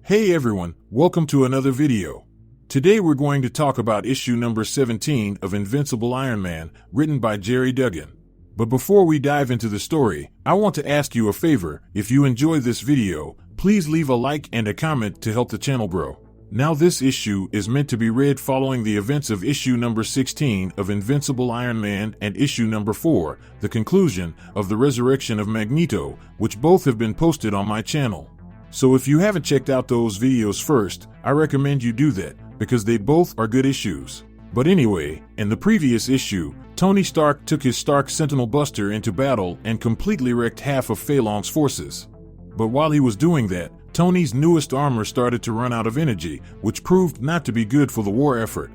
Hey everyone, welcome to another video. Today we're going to talk about issue number 17 of Invincible Iron Man, written by Gerry Duggan. But before we dive into the story, I want to ask you a favor. If you enjoyed this video, please leave a like and a comment to help the channel grow. Now this issue is meant to be read following the events of issue number 16 of Invincible Iron Man and issue number 4, the conclusion of the resurrection of Magneto, which both have been posted on my channel. So if you haven't checked out those videos first, I recommend you do that, because they both are good issues. But anyway, in the previous issue, Tony Stark took his Stark Sentinel Buster into battle and completely wrecked half of Fei Long's forces. But while he was doing that, Tony's newest armor started to run out of energy, which proved not to be good for the war effort,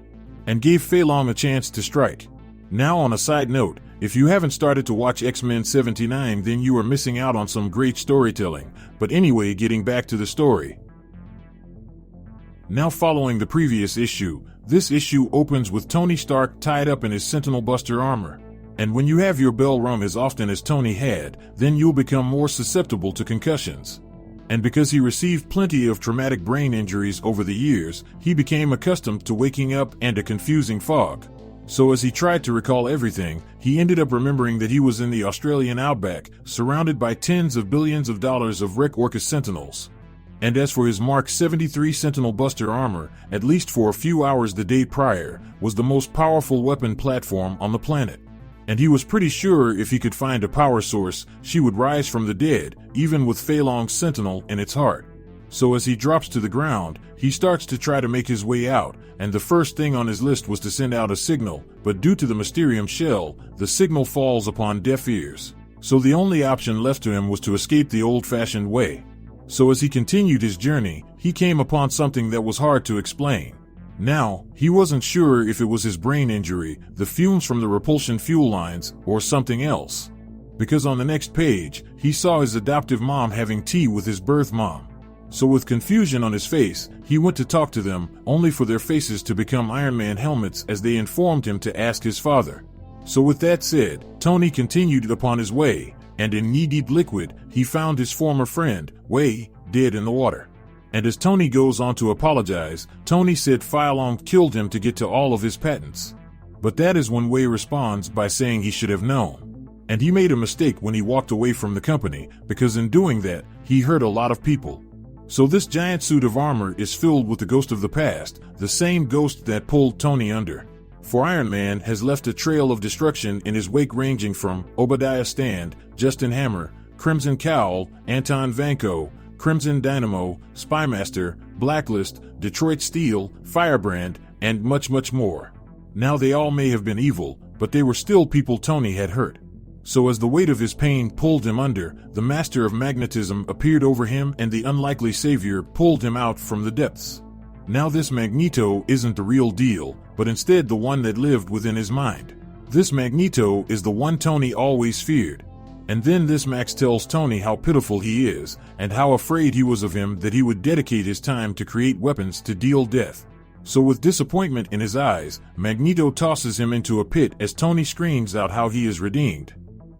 and gave Fei Long a chance to strike. Now on a side note, if you haven't started to watch X-Men 79, then you are missing out on some great storytelling. But anyway, getting back to the story. Now following the previous issue, this issue opens with Tony Stark tied up in his Sentinel Buster armor. And when you have your bell rung as often as Tony had, then you'll become more susceptible to concussions. And because he received plenty of traumatic brain injuries over the years, he became accustomed to waking up and a confusing fog. So as he tried to recall everything, he ended up remembering that he was in the Australian outback, surrounded by tens of billions of dollars of wreck Orcus Sentinels. And as for his Mark 73 Sentinel Buster armor, at least for a few hours the day prior, was the most powerful weapon platform on the planet. And he was pretty sure if he could find a power source, she would rise from the dead, even with Fei Long's Sentinel in its heart. So as he drops to the ground, he starts to try to make his way out, and the first thing on his list was to send out a signal, but due to the Mysterium shell, the signal falls upon deaf ears. So the only option left to him was to escape the old-fashioned way. So as he continued his journey, he came upon something that was hard to explain. Now, he wasn't sure if it was his brain injury, the fumes from the repulsion fuel lines, or something else. Because on the next page, he saw his adoptive mom having tea with his birth mom. So with confusion on his face, he went to talk to them, only for their faces to become Iron Man helmets as they informed him to ask his father. So with that said, Tony continued upon his way, and in knee-deep liquid, he found his former friend, Wei, dead in the water. And as Tony goes on to apologize, Tony said Fei Long killed him to get to all of his patents. But that is when Wei responds by saying he should have known. And he made a mistake when he walked away from the company, because in doing that, he hurt a lot of people. So this giant suit of armor is filled with the ghost of the past, the same ghost that pulled Tony under. For Iron Man has left a trail of destruction in his wake ranging from Obadiah Stane, Justin Hammer, Crimson Cowl, Anton Vanko, Crimson Dynamo, Spymaster, Blacklist, Detroit Steel, Firebrand, and much, much more. Now they all may have been evil, but they were still people Tony had hurt. So as the weight of his pain pulled him under, the master of magnetism appeared over him and the unlikely savior pulled him out from the depths. Now this Magneto isn't the real deal, but instead the one that lived within his mind. This Magneto is the one Tony always feared. And then this Max tells Tony how pitiful he is, and how afraid he was of him that he would dedicate his time to create weapons to deal death. So with disappointment in his eyes, Magneto tosses him into a pit as Tony screams out how he is redeemed.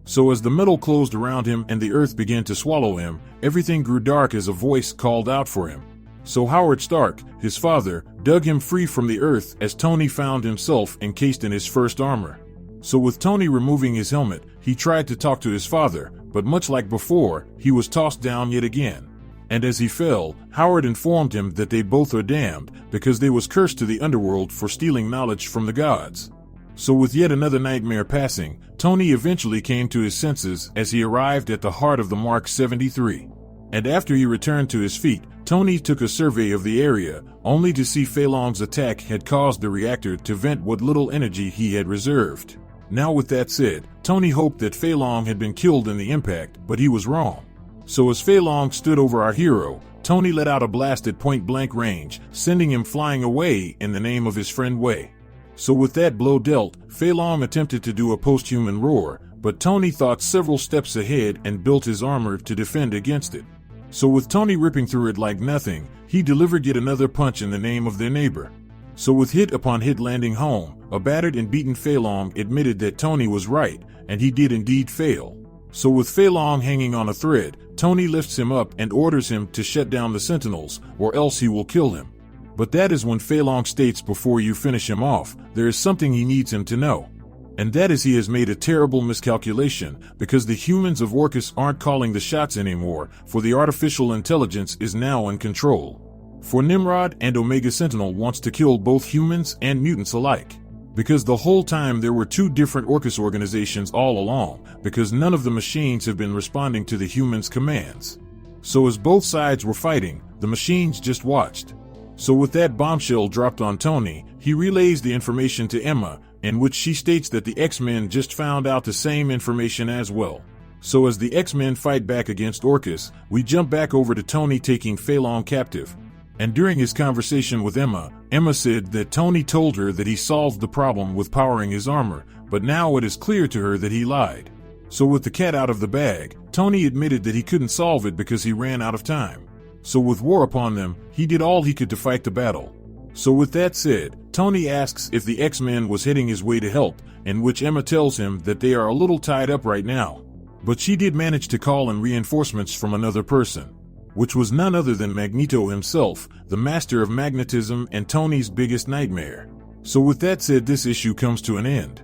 So as the metal closed around him and the earth began to swallow him, everything grew dark as a voice called out for him. So Howard Stark, his father, dug him free from the earth as Tony found himself encased in his first armor. So with Tony removing his helmet, he tried to talk to his father, but much like before, he was tossed down yet again. And as he fell, Howard informed him that they both are damned, because they was cursed to the underworld for stealing knowledge from the gods. So with yet another nightmare passing, Tony eventually came to his senses as he arrived at the heart of the Mark 73. And after he returned to his feet, Tony took a survey of the area, only to see Fei Long's attack had caused the reactor to vent what little energy he had reserved. Now with that said, Tony hoped that Fei Long had been killed in the impact, but he was wrong. So as Fei Long stood over our hero, Tony let out a blast at point-blank range, sending him flying away in the name of his friend Wei. So with that blow dealt, Fei Long attempted to do a post-human roar, but Tony thought several steps ahead and built his armor to defend against it. So with Tony ripping through it like nothing, he delivered yet another punch in the name of their neighbor. So with hit upon hit landing home, a battered and beaten Fei Long admitted that Tony was right, and he did indeed fail. So with Fei Long hanging on a thread, Tony lifts him up and orders him to shut down the Sentinels, or else he will kill him. But that is when Fei Long states before you finish him off, there is something he needs him to know. And that is he has made a terrible miscalculation, because the humans of Orcus aren't calling the shots anymore, for the artificial intelligence is now in control. For Nimrod and Omega Sentinel wants to kill both humans and mutants alike. Because the whole time there were two different Orcus organizations all along, because none of the machines have been responding to the humans' commands. So as both sides were fighting, the machines just watched. So with that bombshell dropped on Tony, he relays the information to Emma, in which she states that the X-Men just found out the same information as well. So as the X-Men fight back against Orcus, we jump back over to Tony taking Fei Long captive. And during his conversation with Emma, Emma said that Tony told her that he solved the problem with powering his armor, but now it is clear to her that he lied. So with the cat out of the bag, Tony admitted that he couldn't solve it because he ran out of time. So with war upon them, he did all he could to fight the battle. So with that said, Tony asks if the X-Men was heading his way to help, in which Emma tells him that they are a little tied up right now. But she did manage to call in reinforcements from another person, which was none other than Magneto himself, the master of magnetism and Tony's biggest nightmare. So with that said, this issue comes to an end.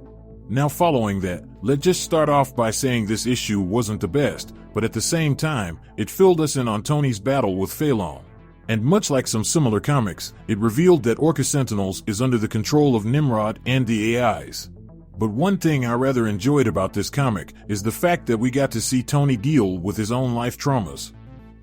Now following that, let's just start off by saying this issue wasn't the best, but at the same time, it filled us in on Tony's battle with Fei Long. And much like some similar comics, it revealed that Orcus Sentinels is under the control of Nimrod and the AIs. But one thing I rather enjoyed about this comic is the fact that we got to see Tony deal with his own life traumas.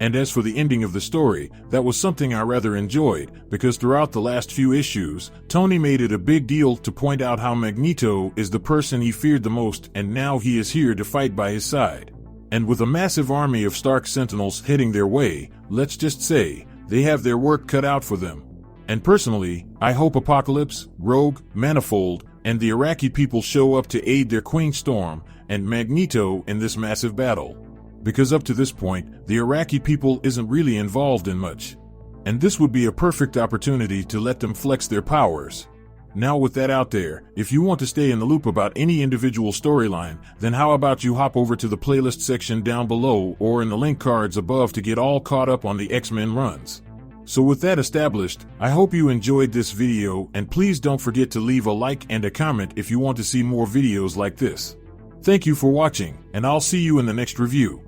And as for the ending of the story, that was something I rather enjoyed, because throughout the last few issues, Tony made it a big deal to point out how Magneto is the person he feared the most, and now he is here to fight by his side. And with a massive army of Stark Sentinels heading their way, let's just say, they have their work cut out for them. And personally, I hope Apocalypse, Rogue, Manifold, and the Iraqi people show up to aid their Queen Storm and Magneto in this massive battle. Because up to this point, the Iraqi people isn't really involved in much. And this would be a perfect opportunity to let them flex their powers. Now with that out there, if you want to stay in the loop about any individual storyline, then how about you hop over to the playlist section down below or in the link cards above to get all caught up on the X-Men runs. So with that established, I hope you enjoyed this video, and please don't forget to leave a like and a comment if you want to see more videos like this. Thank you for watching, and I'll see you in the next review.